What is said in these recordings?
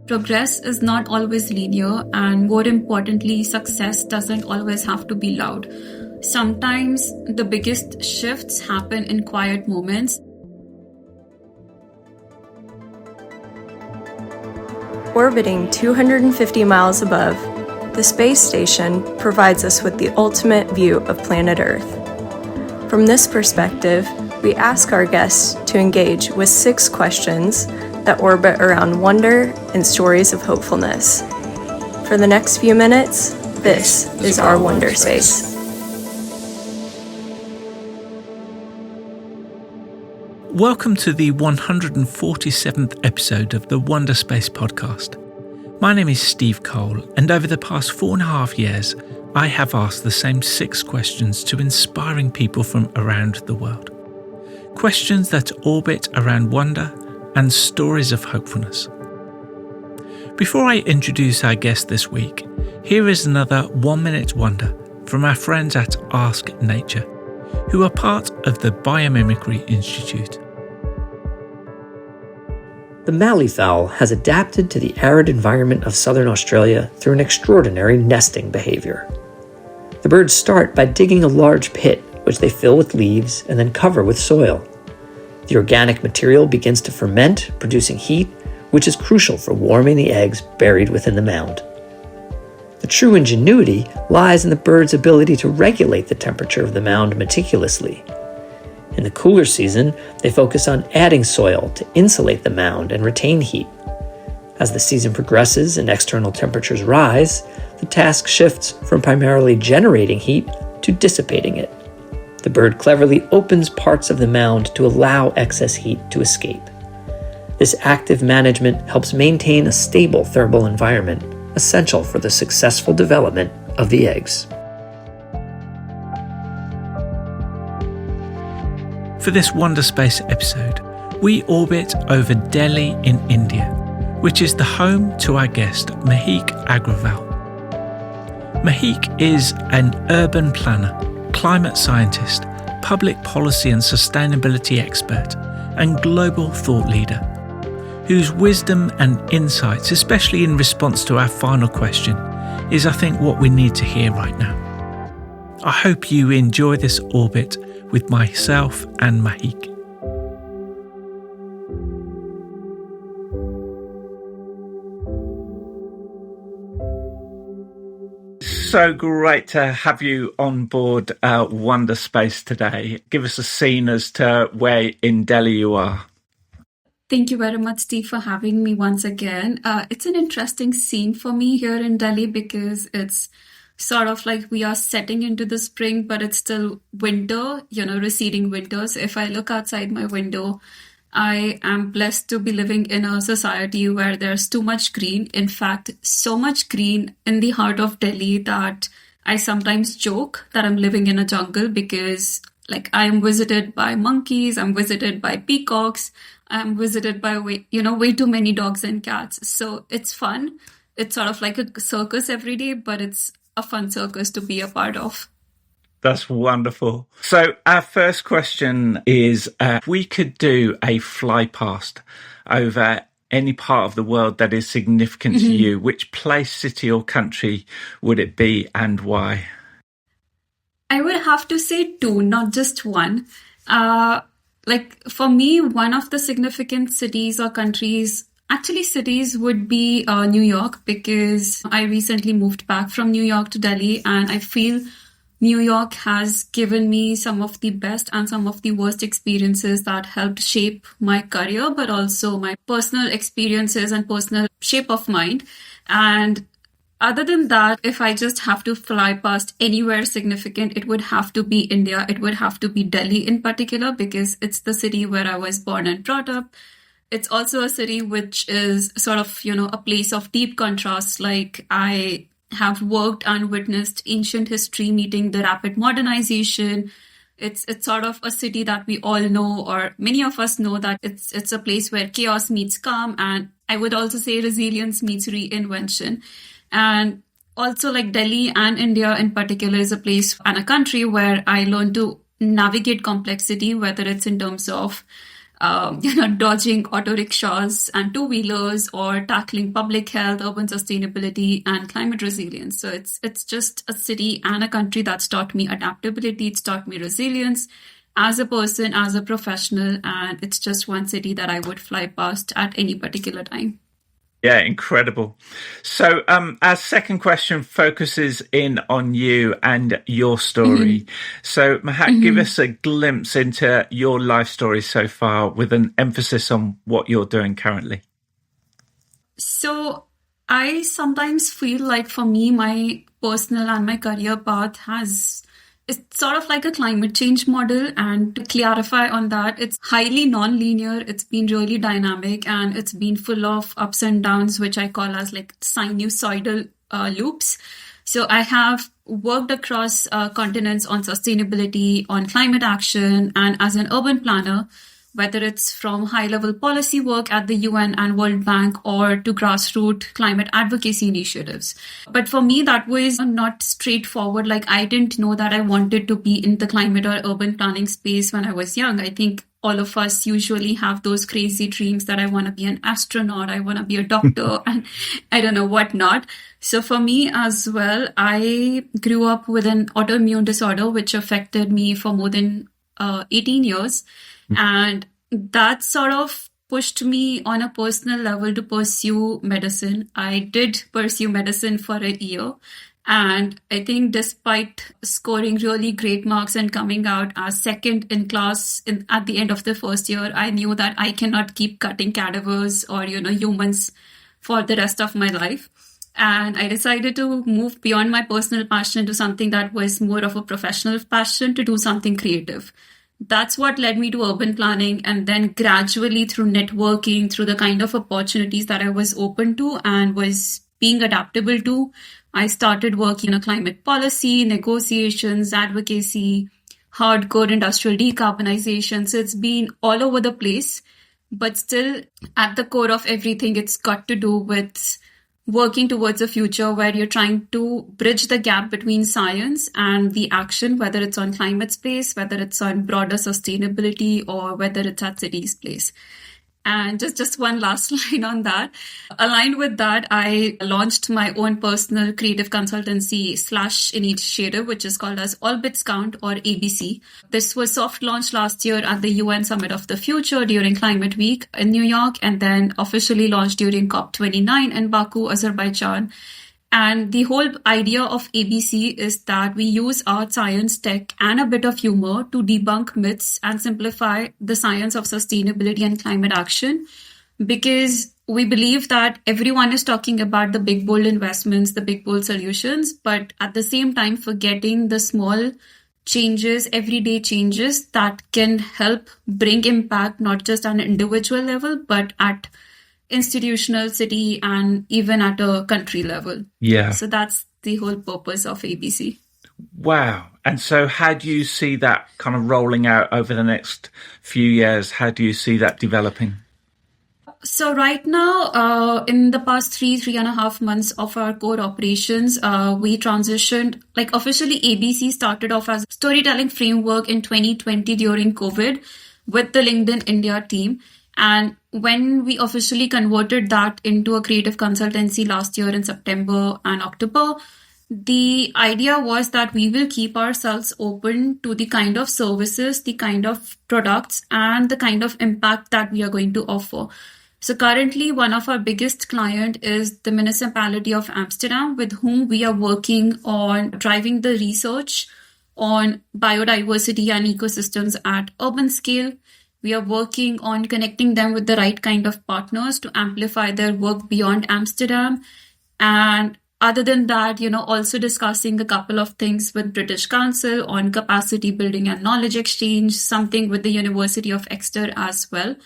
Progress is not always linear, and more importantly, success doesn't always have to be loud. Sometimes the biggest shifts happen in quiet moments. Orbiting 250 miles above, the space station provides us with the ultimate view of planet Earth. From this perspective, we ask our guests to engage with 6 questions that orbit around wonder and stories of hopefulness. For the next few minutes, this is our Wonderspace. Welcome to the 147th episode of the Wonderspace Podcast. My name is Steve Cole, and over the past 4.5 years, I have asked the same 6 questions to inspiring people from around the world. Questions that orbit around wonder and stories of hopefulness. Before I introduce our guest this week, here is another 1-minute wonder from our friends at Ask Nature, who are part of the Biomimicry Institute. The malleefowl has adapted to the arid environment of southern Australia through an extraordinary nesting behavior. The birds start by digging a large pit, which they fill with leaves and then cover with soil. The organic material begins to ferment, producing heat, which is crucial for warming the eggs buried within the mound. The true ingenuity lies in the bird's ability to regulate the temperature of the mound meticulously. In the cooler season, they focus on adding soil to insulate the mound and retain heat. As the season progresses and external temperatures rise, the task shifts from primarily generating heat to dissipating it. The bird cleverly opens parts of the mound to allow excess heat to escape. This active management helps maintain a stable thermal environment, essential for the successful development of the eggs. For this Wonderspace episode, we orbit over Delhi in India, which is the home to our guest, Mahak Agrawal. Mahak is an urban planner, climate scientist, public policy and sustainability expert, and global thought leader, whose wisdom and insights, especially in response to our final question, is, I think, what we need to hear right now. I hope you enjoy this orbit with myself and Mahak. So great to have you on board Wonderspace today. Give us a scene as to where in Delhi you are. Thank you very much, Steve, for having me once again. It's an interesting scene for me here in Delhi because it's sort of like we are setting into the spring, but it's still winter, receding winter. So if I look outside my window, I am blessed to be living in a society where there's too much green. In fact, so much green in the heart of Delhi that I sometimes joke that I'm living in a jungle because I am visited by monkeys, I'm visited by peacocks, I'm visited by way too many dogs and cats. So it's fun. It's sort of like a circus every day, but it's a fun circus to be a part of. That's wonderful. So our first question is, if we could do a fly past over any part of the world that is significant to you, which place, city or country would it be and why? I would have to say 2, not just one. For me, one of the significant cities or countries, actually cities, would be New York, because I recently moved back from New York to Delhi, and I feel New York has given me some of the best and some of the worst experiences that helped shape my career, but also my personal experiences and personal shape of mind. And other than that, if I just have to fly past anywhere significant, it would have to be India. It would have to be Delhi in particular, because it's the city where I was born and brought up. It's also a city which is sort of, a place of deep contrast. Like, I have worked and witnessed ancient history meeting the rapid modernization. It's sort of a city that we all know, or many of us know, that it's a place where chaos meets calm, and I would also say resilience meets reinvention. And also, Delhi and India in particular is a place and a country where I learned to navigate complexity, whether it's in terms of dodging auto rickshaws and two-wheelers, or tackling public health, urban sustainability, and climate resilience. So it's just a city and a country that's taught me adaptability. It's taught me resilience as a person, as a professional, and it's just one city that I would fly past at any particular time. Yeah, incredible. So our second question focuses in on you and your story. So Mahak, give us a glimpse into your life story so far, with an emphasis on what you're doing currently. So I sometimes feel like, for me, my personal and my career path it's sort of like a climate change model. And to clarify on that, it's highly non-linear. It's been really dynamic, and it's been full of ups and downs, which I call as like sinusoidal loops. So I have worked across continents on sustainability, on climate action, and as an urban planner, whether it's from high-level policy work at the UN and World Bank, or to grassroots climate advocacy initiatives. But for me, that was not straightforward. Like, I didn't know that I wanted to be in the climate or urban planning space when I was young. I think all of us usually have those crazy dreams that I want to be an astronaut, I want to be a doctor, and I don't know what not. So for me as well, I grew up with an autoimmune disorder, which affected me for more than 18 years. And that sort of pushed me on a personal level to pursue medicine. I did pursue medicine for a year. And I think despite scoring really great marks and coming out as second in class at the end of the first year, I knew that I cannot keep cutting cadavers or, humans for the rest of my life. And I decided to move beyond my personal passion to something that was more of a professional passion, to do something creative. That's what led me to urban planning. And then gradually, through networking, through the kind of opportunities that I was open to and was being adaptable to, I started working on climate policy, negotiations, advocacy, hardcore industrial decarbonization. So it's been all over the place, but still at the core of everything, it's got to do with working towards a future where you're trying to bridge the gap between science and the action, whether it's on climate space, whether it's on broader sustainability, or whether it's at cities place. And just one last line on that. Aligned with that, I launched my own personal creative consultancy / initiative, which is called as All Bits Count, or ABC. This was soft launched last year at the UN Summit of the Future during Climate Week in New York, and then officially launched during COP29 in Baku, Azerbaijan. And the whole idea of ABC is that we use art, science, tech, and a bit of humor to debunk myths and simplify the science of sustainability and climate action, because we believe that everyone is talking about the big, bold investments, the big, bold solutions, but at the same time forgetting the small changes, everyday changes that can help bring impact, not just on an individual level, but at institutional, city, and even at a country level. Yeah. So that's the whole purpose of ABC. Wow. And so how do you see that kind of rolling out over the next few years? How do you see that developing? So right now, in the past 3.5 months of our core operations, we transitioned, officially ABC started off as a storytelling framework in 2020 during COVID with the LinkedIn India team. And when we officially converted that into a creative consultancy last year in September and October, the idea was that we will keep ourselves open to the kind of services, the kind of products, and the kind of impact that we are going to offer. So currently, one of our biggest clients is the municipality of Amsterdam, with whom we are working on driving the research on biodiversity and ecosystems at urban scale. We are working on connecting them with the right kind of partners to amplify their work beyond Amsterdam. And other than that, also discussing a couple of things with British Council on capacity building and knowledge exchange, something with the University of Exeter as well.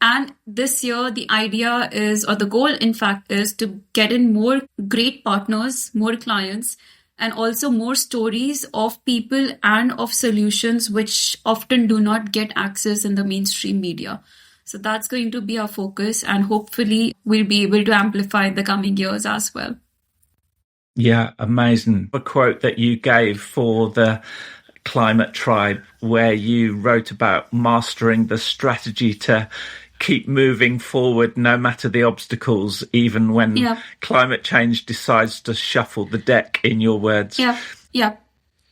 And this year, the idea is, or the goal, in fact, is to get in more great partners, more clients, and also more stories of people and of solutions which often do not get access in the mainstream media. So that's going to be our focus, and hopefully we'll be able to amplify in the coming years as well. Yeah, amazing. A quote that you gave for the Climate Tribe, where you wrote about mastering the strategy to keep moving forward no matter the obstacles, even when climate change decides to shuffle the deck, in your words.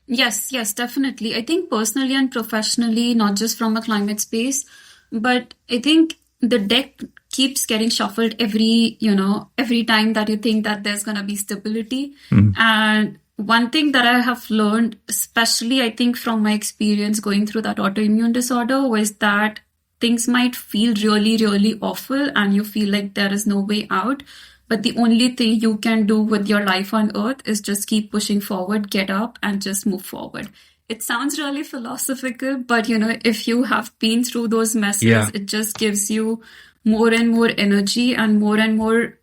Yes, definitely. I think personally and professionally, not just from a climate space, but I think the deck keeps getting shuffled every time that you think that there's going to be stability. And one thing that I have learned, especially I think from my experience going through that autoimmune disorder, was that things might feel really, really awful and you feel like there is no way out. But the only thing you can do with your life on earth is just keep pushing forward, get up and just move forward. It sounds really philosophical, but if you have been through those messes, it just gives you more and more energy and more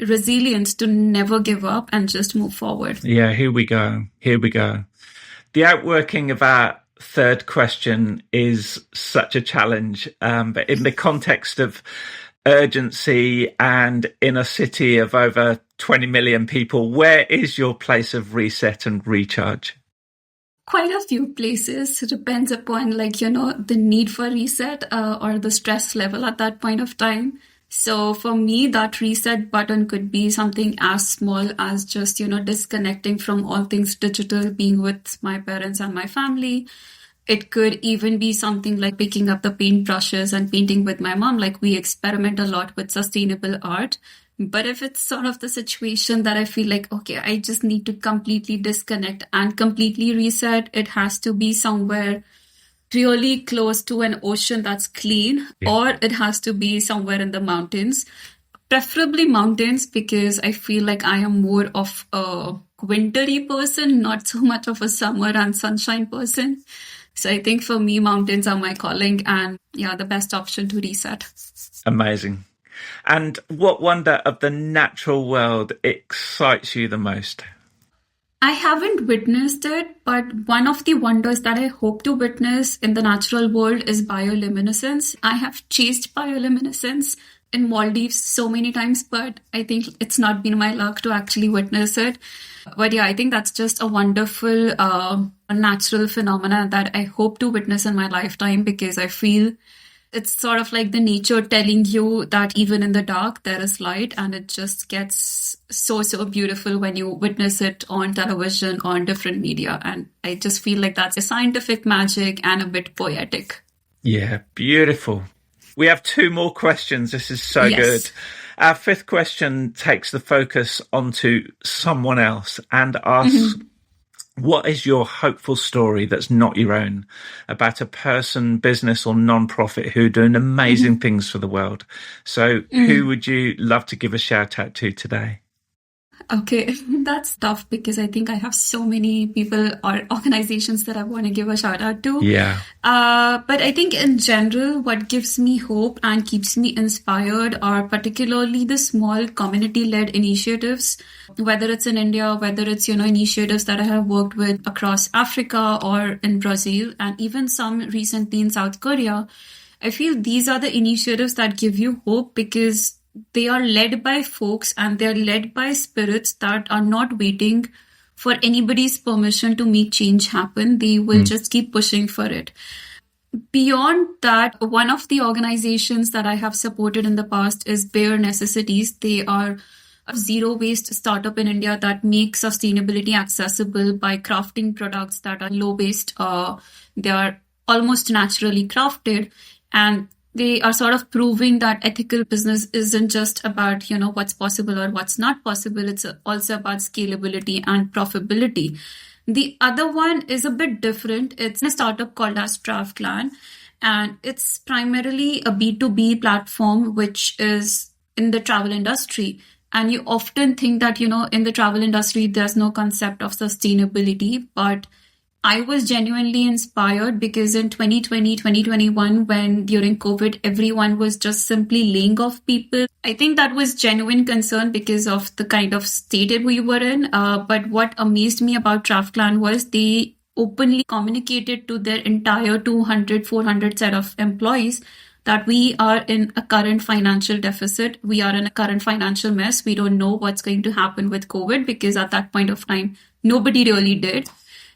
resilience to never give up and just move forward. Yeah, here we go. The outworking of our third question is such a challenge, but in the context of urgency and in a city of over 20 million people, where is your place of reset and recharge? Quite a few places. It depends upon the need for reset or the stress level at that point of time. So for me, that reset button could be something as small as just, disconnecting from all things digital, being with my parents and my family. It could even be something like picking up the paintbrushes and painting with my mom. Like, we experiment a lot with sustainable art. But if it's sort of the situation that I feel like, okay, I just need to completely disconnect and completely reset, it has to be somewhere really close to an ocean that's clean, or it has to be somewhere in the mountains, preferably mountains, because I feel like I am more of a wintry person, not so much of a summer and sunshine person. So I think for me, mountains are my calling and the best option to reset. Amazing. And what wonder of the natural world excites you the most? I haven't witnessed it, but one of the wonders that I hope to witness in the natural world is bioluminescence. I have chased bioluminescence in Maldives so many times, but I think it's not been my luck to actually witness it. But I think that's just a wonderful natural phenomena that I hope to witness in my lifetime, because I feel it's sort of like the nature telling you that even in the dark, there is light, and it just gets so beautiful when you witness it on television, on different media. And I just feel like that's a scientific magic and a bit poetic. Yeah, beautiful. We have two more questions. This is so good. Our fifth question takes the focus onto someone else and asks, what is your hopeful story that's not your own about a person, business or non-profit who are doing amazing things for the world? So who would you love to give a shout out to today? Okay, that's tough because I think I have so many people or organizations that I want to give a shout out to. Yeah. But I think in general, what gives me hope and keeps me inspired are particularly the small community-led initiatives, whether it's in India, whether it's, initiatives that I have worked with across Africa or in Brazil, and even some recently in South Korea. I feel these are the initiatives that give you hope because they are led by folks and they're led by spirits that are not waiting for anybody's permission to make change happen. They will just keep pushing for it. Beyond that, one of the organizations that I have supported in the past is Bare Necessities. They are a zero-waste startup in India that makes sustainability accessible by crafting products that are low-waste. They are almost naturally crafted, and they are sort of proving that ethical business isn't just about, what's possible or what's not possible. It's also about scalability and profitability. The other one is a bit different. It's a startup called as Travclan, and it's primarily a B2B platform, which is in the travel industry. And you often think that, in the travel industry, there's no concept of sustainability, but I was genuinely inspired because in 2020, 2021, when during COVID, everyone was just simply laying off people. I think that was genuine concern because of the kind of state we were in. But what amazed me about Travclan was they openly communicated to their entire 200, 400 set of employees that we are in a current financial deficit. We are in a current financial mess. We don't know what's going to happen with COVID because at that point of time, nobody really did.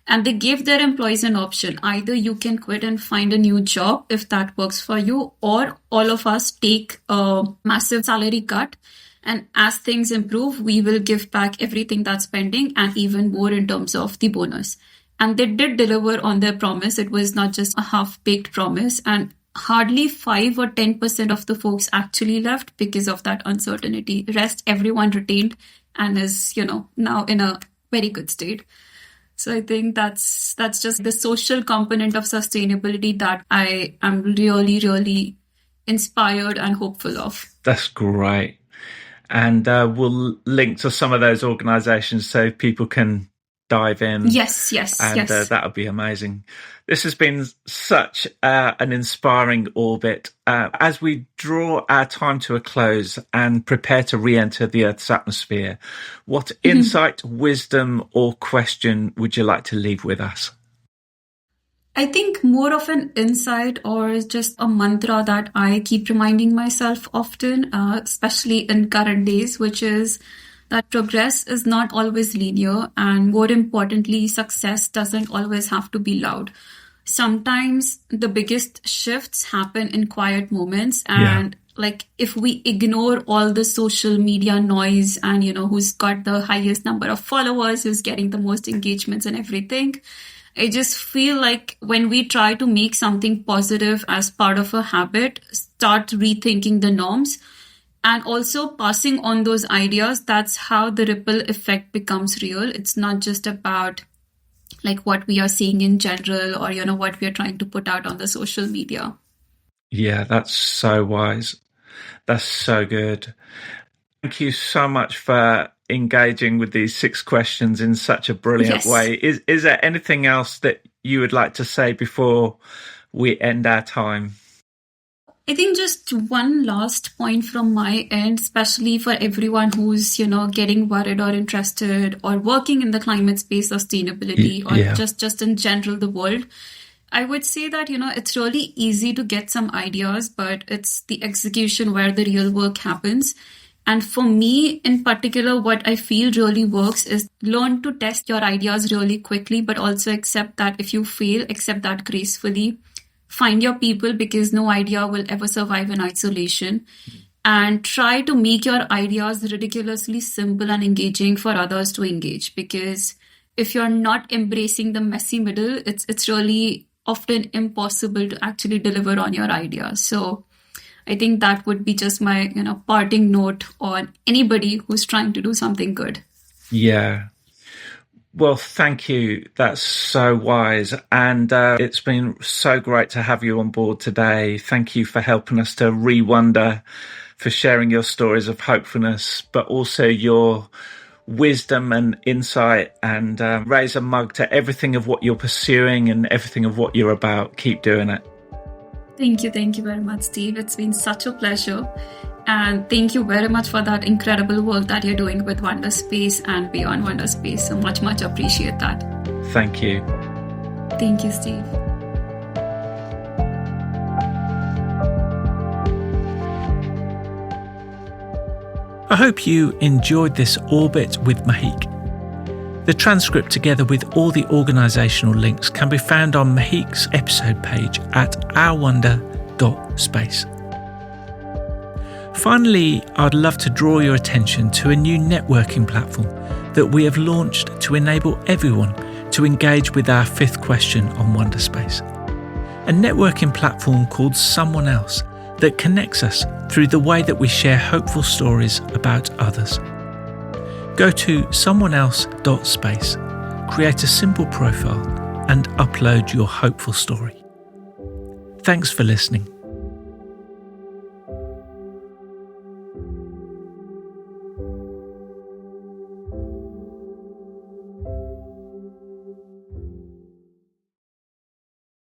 And they gave their employees an option. Either you can quit and find a new job if that works for you, or all of us take a massive salary cut. And as things improve, we will give back everything that's pending and even more in terms of the bonus. And they did deliver on their promise. It was not just a half-baked promise. And hardly 5 or 10% of the folks actually left because of that uncertainty. Rest, everyone retained and is, now in a very good state. So I think that's just the social component of sustainability that I am really, really inspired and hopeful of. That's great. And we'll link to some of those organisations so people can dive in. Yes. And that would be amazing. This has been such an inspiring orbit. As we draw our time to a close and prepare to re-enter the Earth's atmosphere, what insight, wisdom, or question would you like to leave with us? I think more of an insight or just a mantra that I keep reminding myself often, especially in current days, which is that progress is not always linear, and more importantly, success doesn't always have to be loud. Sometimes the biggest shifts happen in quiet moments, and like if we ignore all the social media noise and who's got the highest number of followers, who's getting the most engagements and everything, I just feel like when we try to make something positive as part of a habit, start rethinking the norms and also passing on those ideas, that's how the ripple effect becomes real. It's not just about like what we are seeing in general or, what we are trying to put out on the social media. Yeah, that's so wise. That's so good. Thank you so much for engaging with these 6 questions in such a brilliant way. Is there anything else that you would like to say before we end our time? I think just one last point from my end, especially for everyone who's, getting worried or interested or working in the climate space, sustainability, or just in general, the world. I would say that, it's really easy to get some ideas, but it's the execution where the real work happens. And for me in particular, what I feel really works is learn to test your ideas really quickly, but also accept that if you fail, accept that gracefully. Find your people, because no idea will ever survive in isolation. And try to make your ideas ridiculously simple and engaging for others to engage. Because if you're not embracing the messy middle, it's really often impossible to actually deliver on your ideas. So I think that would be just my, parting note on anybody who's trying to do something good. Yeah. Well, thank you. That's so wise. And it's been so great to have you on board today. Thank you for helping us to re-wonder, for sharing your stories of hopefulness, but also your wisdom and insight, and raise a mug to everything of what you're pursuing and everything of what you're about. Keep doing it. Thank you very much, Steve. It's been such a pleasure. And thank you very much for that incredible work that you're doing with Wonderspace and beyond Wonderspace. So much appreciate that. Thank you. Thank you, Steve. I hope you enjoyed this orbit with Mahak. The transcript, together with all the organisational links, can be found on Mahak's episode page at ourwonder.space. Finally, I'd love to draw your attention to a new networking platform that we have launched to enable everyone to engage with our 5th question on Wonderspace. A networking platform called Someone Else that connects us through the way that we share hopeful stories about others. Go to someoneelse.space, create a simple profile, and upload your hopeful story. Thanks for listening.